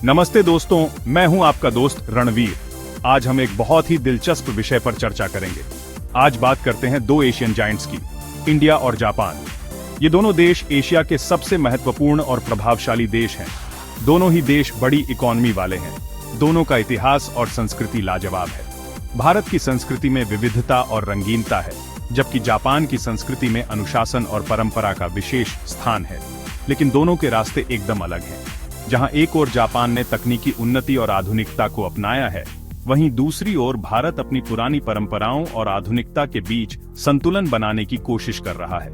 नमस्ते दोस्तों, मैं हूं आपका दोस्त रणवीर। आज हम एक बहुत ही दिलचस्प विषय पर चर्चा करेंगे। आज बात करते हैं दो एशियन जायंट्स की, इंडिया और जापान। ये दोनों देश एशिया के सबसे महत्वपूर्ण और प्रभावशाली देश हैं। दोनों ही देश बड़ी इकोनॉमी वाले हैं। दोनों का इतिहास और संस्कृति लाजवाब है। भारत की संस्कृति में विविधता और रंगीनता है, जबकि जापान की संस्कृति में अनुशासन और परंपरा का विशेष स्थान है। लेकिन दोनों के रास्ते एकदम अलग हैं। जहां एक ओर जापान ने तकनीकी उन्नति और आधुनिकता को अपनाया है, वहीं दूसरी ओर भारत अपनी पुरानी परंपराओं और आधुनिकता के बीच संतुलन बनाने की कोशिश कर रहा है।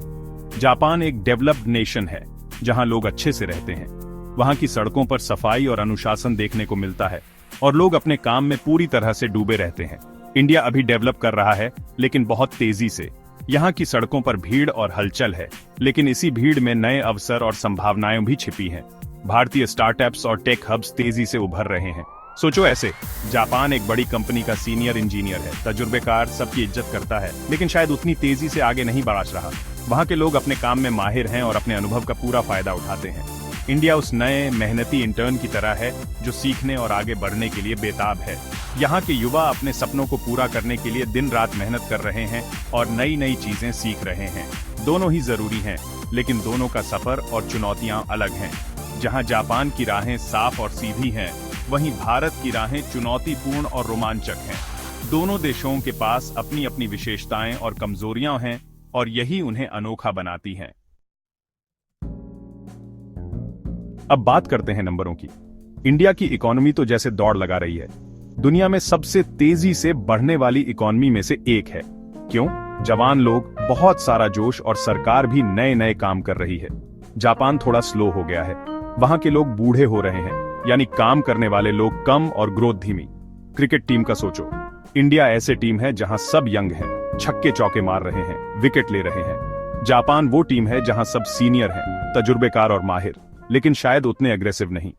जापान एक डेवलप्ड नेशन है, जहां लोग अच्छे से रहते हैं। वहां की सड़कों पर सफाई और अनुशासन देखने को मिलता है और लोग अपने काम में पूरी तरह से डूबे रहते हैं। इंडिया अभी डेवलप कर रहा है, लेकिन बहुत तेजी से। यहाँ की सड़कों पर भीड़ और हलचल है, लेकिन इसी भीड़ में नए अवसर और संभावनाएं भी छिपी हैं। भारतीय स्टार्टअप्स और टेक हब्स तेजी से उभर रहे हैं। सोचो ऐसे, जापान एक बड़ी कंपनी का सीनियर इंजीनियर है, तजुर्बेकार, सबकी इज्जत करता है, लेकिन शायद उतनी तेजी से आगे नहीं बढ़ रहा। वहाँ के लोग अपने काम में माहिर हैं और अपने अनुभव का पूरा फायदा उठाते हैं। इंडिया उस नए मेहनती इंटर्न की तरह है जो सीखने और आगे बढ़ने के लिए बेताब है। यहाँ के युवा अपने सपनों को पूरा करने के लिए दिन रात मेहनत कर रहे हैं और नई नई चीजें सीख रहे हैं। दोनों ही जरूरी हैं, लेकिन दोनों का सफर और चुनौतियां अलग हैं। जहां जापान की राहें साफ और सीधी हैं, वहीं भारत की राहें चुनौतीपूर्ण और रोमांचक हैं। दोनों देशों के पास अपनी अपनी विशेषताएं और कमजोरियां हैं, और यही उन्हें अनोखा बनाती हैं। अब बात करते हैं नंबरों की। इंडिया की इकोनॉमी तो जैसे दौड़ लगा रही है। दुनिया में सबसे तेजी से बढ़ने वाली इकोनॉमी में से एक है। क्यों? जवान लोग, बहुत सारा जोश और सरकार भी नए नए काम कर रही है। जापान थोड़ा स्लो हो गया है। वहां के लोग बूढ़े हो रहे हैं, यानी काम करने वाले लोग कम और ग्रोथ धीमी। क्रिकेट टीम का सोचो। इंडिया ऐसे टीम है जहां सब यंग हैं, छक्के चौके मार रहे हैं, विकेट ले रहे हैं। जापान वो टीम है जहां सब सीनियर हैं, तजुर्बेकार और माहिर, लेकिन शायद उतने एग्रेसिव नहीं।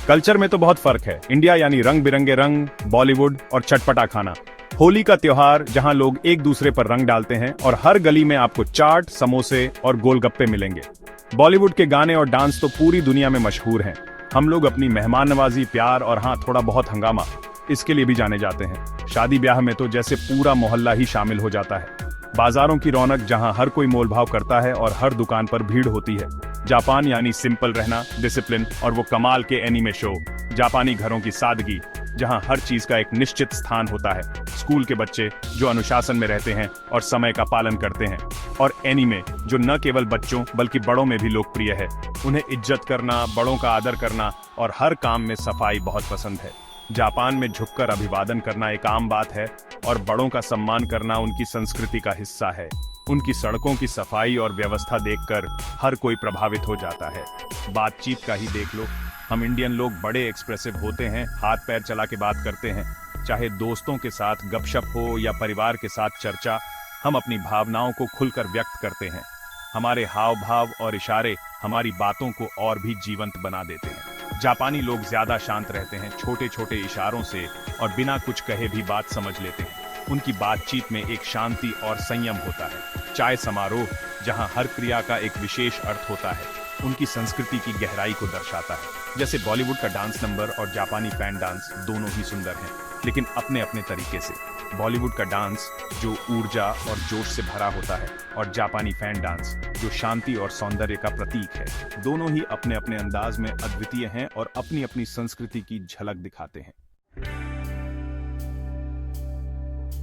कल्चर में तो बहुत फर्क है। इंडिया यानी रंग बिरंगे रंग, बॉलीवुड और चटपटा खाना। होली का त्योहार जहां लोग एक दूसरे पर रंग डालते हैं और हर गली में आपको चाट, समोसे और गोलगप्पे मिलेंगे। बॉलीवुड के गाने और डांस तो पूरी दुनिया में मशहूर हैं। हम लोग अपनी मेहमान नवाजी, प्यार और हाँ, थोड़ा बहुत हंगामा, इसके लिए भी जाने जाते हैं। शादी ब्याह में तो जैसे पूरा मोहल्ला ही शामिल हो जाता है। बाजारों की रौनक जहां हर कोई मोलभाव करता है और हर दुकान पर भीड़ होती है। जापान यानी सिंपल रहना, डिसिप्लिन और वो कमाल के एनीमे शो। जापानी घरों की सादगी, जहां हर चीज का एक निश्चित स्थान होता है। स्कूल के बच्चे जो अनुशासन में रहते हैं और समय का पालन करते हैं। और एनीमे जो न केवल बच्चों बल्कि बड़ों में भी लोकप्रिय है। उन्हें इज्जत करना, बड़ों का आदर करना और हर काम में सफाई बहुत पसंद है। जापान में झुककर अभिवादन करना एक आम बात है और बड़ों का सम्मान करना उनकी संस्कृति का हिस्सा है। उनकी सड़कों की सफाई और व्यवस्था देखकर हर कोई प्रभावित हो जाता है। बातचीत का ही देख लो। हम इंडियन लोग बड़े एक्सप्रेसिव होते हैं, हाथ पैर चला के बात करते हैं। चाहे दोस्तों के साथ गपशप हो या परिवार के साथ चर्चा, हम अपनी भावनाओं को खुलकर व्यक्त करते हैं। हमारे हाव भाव और इशारे हमारी बातों को और भी जीवंत बना देते हैं। जापानी लोग ज्यादा शांत रहते हैं, छोटे छोटे इशारों से और बिना कुछ कहे भी बात समझ लेते हैं। उनकी बातचीत में एक शांति और संयम होता है। चाय समारोह जहां हर क्रिया का एक विशेष अर्थ होता है, उनकी संस्कृति की गहराई को दर्शाता है। जैसे बॉलीवुड का डांस नंबर और जापानी फैन डांस दोनों ही सुंदर हैं, लेकिन अपने अपने तरीके से। बॉलीवुड का डांस जो ऊर्जा और जोश से भरा होता है, और जापानी फैन डांस जो शांति और सौंदर्य का प्रतीक है। दोनों ही अपने अपने अंदाज में अद्वितीय हैं और अपनी अपनी संस्कृति की झलक दिखाते हैं।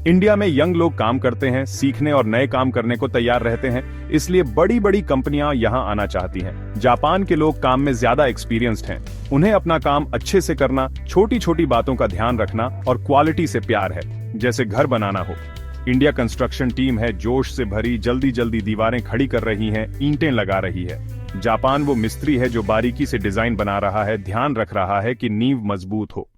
इंडिया में यंग लोग काम करते हैं, सीखने और नए काम करने को तैयार रहते हैं, इसलिए बड़ी बड़ी कंपनियां यहां आना चाहती हैं। जापान के लोग काम में ज्यादा एक्सपीरियंस्ड हैं। उन्हें अपना काम अच्छे से करना, छोटी छोटी बातों का ध्यान रखना और क्वालिटी से प्यार है, जैसे घर बनाना हो। इंडिया कंस्ट्रक्शन टीम है, जोश से भरी, जल्दी जल्दी दीवारें खड़ी कर रही है, ईंटें लगा रही है। जापान वो मिस्त्री है जो बारीकी से डिजाइन बना रहा है, ध्यान रख रहा है कि नींव मजबूत हो।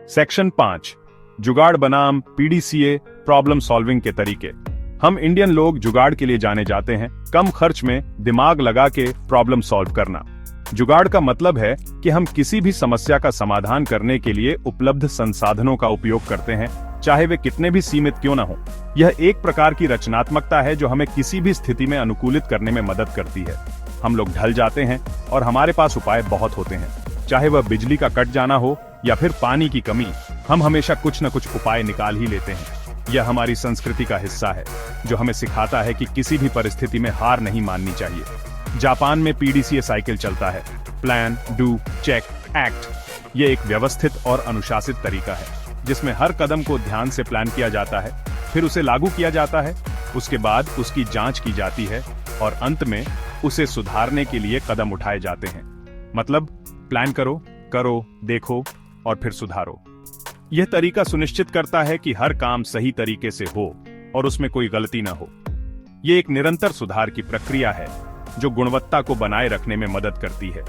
सेक्शन 5, जुगाड़ बनाम पीडीसीए, प्रॉब्लम सॉल्विंग के तरीके। हम इंडियन लोग जुगाड़ के लिए जाने जाते हैं, कम खर्च में दिमाग लगा के प्रॉब्लम सॉल्व करना। जुगाड़ का मतलब है कि हम किसी भी समस्या का समाधान करने के लिए उपलब्ध संसाधनों का उपयोग करते हैं, चाहे वे कितने भी सीमित क्यों न हो। यह एक प्रकार की रचनात्मकता है जो हमें किसी भी स्थिति में अनुकूलित करने में मदद करती है। हम लोग ढल जाते हैं और हमारे पास उपाय बहुत होते हैं। चाहे वह बिजली का कट जाना हो या फिर पानी की कमी, हम हमेशा कुछ न कुछ उपाय निकाल ही लेते हैं। यह हमारी संस्कृति का हिस्सा है जो हमें सिखाता है कि किसी भी परिस्थिति में हार नहीं माननी चाहिए। जापान में पीडीसीए साइकिल चलता है, प्लान, डू, चेक, एक्ट। ये एक व्यवस्थित और अनुशासित तरीका है जिसमें हर कदम को ध्यान से प्लान किया जाता है, फिर उसे लागू किया जाता है, उसके बाद उसकी जांच की जाती है और अंत में उसे सुधारने के लिए कदम उठाए जाते हैं। मतलब प्लान करो, देखो और फिर सुधारो। यह तरीका सुनिश्चित करता है कि हर काम सही तरीके से हो और उसमें कोई गलती ना हो। यह एक निरंतर सुधार की प्रक्रिया है जो गुणवत्ता को बनाए रखने में मदद करती है।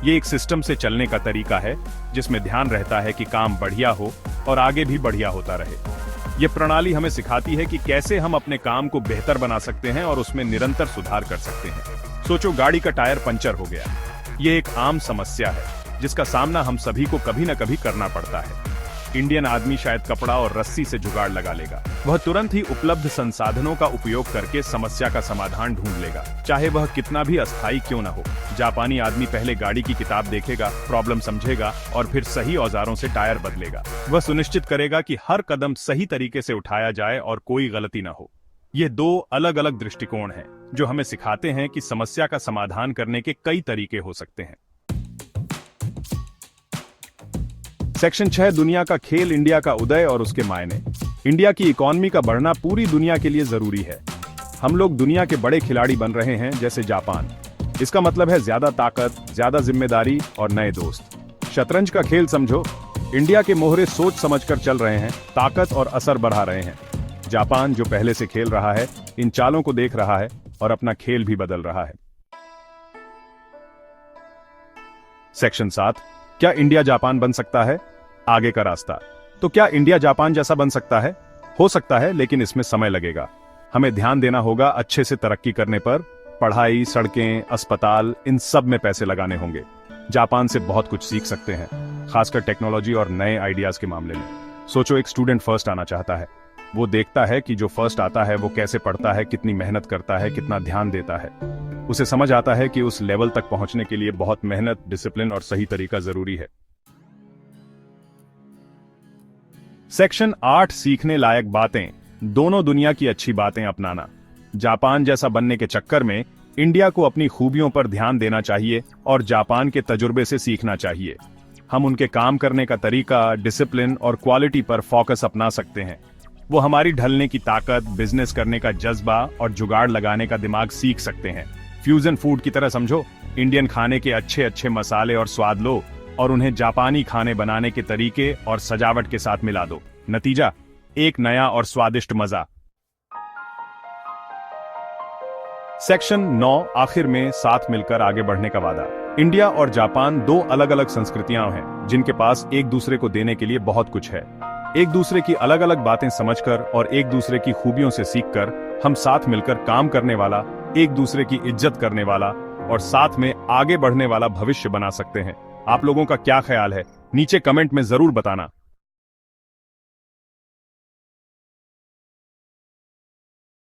यह एक सिस्टम से चलने का तरीका है जिसमें ध्यान रहता है कि काम बढ़िया हो और आगे भी बढ़िया होता रहे। यह प्रणाली हमें सिखाती है कि कैसे हम अपने काम को बेहतर बना सकते हैं और उसमें निरंतर सुधार कर सकते हैं। सोचो, गाड़ी का टायर पंचर हो गया। यह एक आम समस्या है जिसका सामना हम सभी को कभी न कभी करना पड़ता है। इंडियन आदमी शायद कपड़ा और रस्सी से जुगाड़ लगा लेगा। वह तुरंत ही उपलब्ध संसाधनों का उपयोग करके समस्या का समाधान ढूंढ लेगा, चाहे वह कितना भी अस्थायी क्यों न हो। जापानी आदमी पहले गाड़ी की किताब देखेगा, प्रॉब्लम समझेगा और फिर सही औजारों से टायर बदलेगा। वह सुनिश्चित करेगा कि हर कदम सही तरीके से उठाया जाए और कोई गलती न हो। ये दो अलग अलग दृष्टिकोण हैं जो हमें सिखाते हैं कि समस्या का समाधान करने के कई तरीके हो सकते हैं। सेक्शन 6, दुनिया का खेल, इंडिया का उदय और उसके मायने। इंडिया की इकोनॉमी का बढ़ना पूरी दुनिया के लिए जरूरी है। हम लोग दुनिया के बड़े खिलाड़ी बन रहे हैं, जैसे जापान। इसका मतलब है ज्यादा ताकत, ज्यादा जिम्मेदारी और नए दोस्त। शतरंज का खेल समझो, इंडिया के मोहरे सोच समझकर चल रहे हैं, ताकत और असर बढ़ा रहे हैं। जापान जो पहले से खेल रहा है, इन चालों को देख रहा है और अपना खेल भी बदल रहा है। सेक्शन 7, क्या इंडिया जापान बन सकता है? आगे का रास्ता। तो क्या इंडिया जापान जैसा बन सकता है? हो सकता है, लेकिन इसमें समय लगेगा। हमें ध्यान देना होगा अच्छे से तरक्की करने पर। पढ़ाई, सड़कें, अस्पताल, इन सब में पैसे लगाने होंगे। जापान से बहुत कुछ सीख सकते हैं, खासकर टेक्नोलॉजी और नए आइडियाज के मामले में। सोचो, एक स्टूडेंट फर्स्ट आना चाहता है। वो देखता है कि जो फर्स्ट आता है वो कैसे पढ़ता है, कितनी मेहनत करता है, कितना ध्यान देता है। उसे समझ आता है कि उस लेवल तक पहुंचने के लिए बहुत मेहनत, डिसिप्लिन और सही तरीका जरूरी है। सेक्शन 8, सीखने लायक बातें, दोनों दुनिया की अच्छी बातें अपनाना। जापान जैसा बनने के चक्कर में इंडिया को अपनी खूबियों पर ध्यान देना चाहिए और जापान के तजुर्बे से सीखना चाहिए। हम उनके काम करने का तरीका, डिसिप्लिन और क्वालिटी पर फोकस अपना सकते हैं। वो हमारी ढलने की ताकत, बिजनेस करने का जज्बा और जुगाड़ लगाने का दिमाग सीख सकते हैं। फ्यूजन फूड की तरह समझो, इंडियन खाने के अच्छे अच्छे मसाले और स्वाद लो और उन्हें जापानी खाने बनाने के तरीके और सजावट के साथ मिला दो। नतीजा, एक नया और स्वादिष्ट मजा। सेक्शन 9, आखिर में साथ मिलकर आगे बढ़ने का वादा। इंडिया और जापान दो अलग अलग संस्कृतियां हैं जिनके पास एक दूसरे को देने के लिए बहुत कुछ है। एक दूसरे की अलग अलग बातें समझकर और एक दूसरे की खूबियों से सीखकर हम साथ मिलकर काम करने वाला, एक दूसरे की इज्जत करने वाला और साथ में आगे बढ़ने वाला भविष्य बना सकते हैं। आप लोगों का क्या ख्याल है? नीचे कमेंट में जरूर बताना।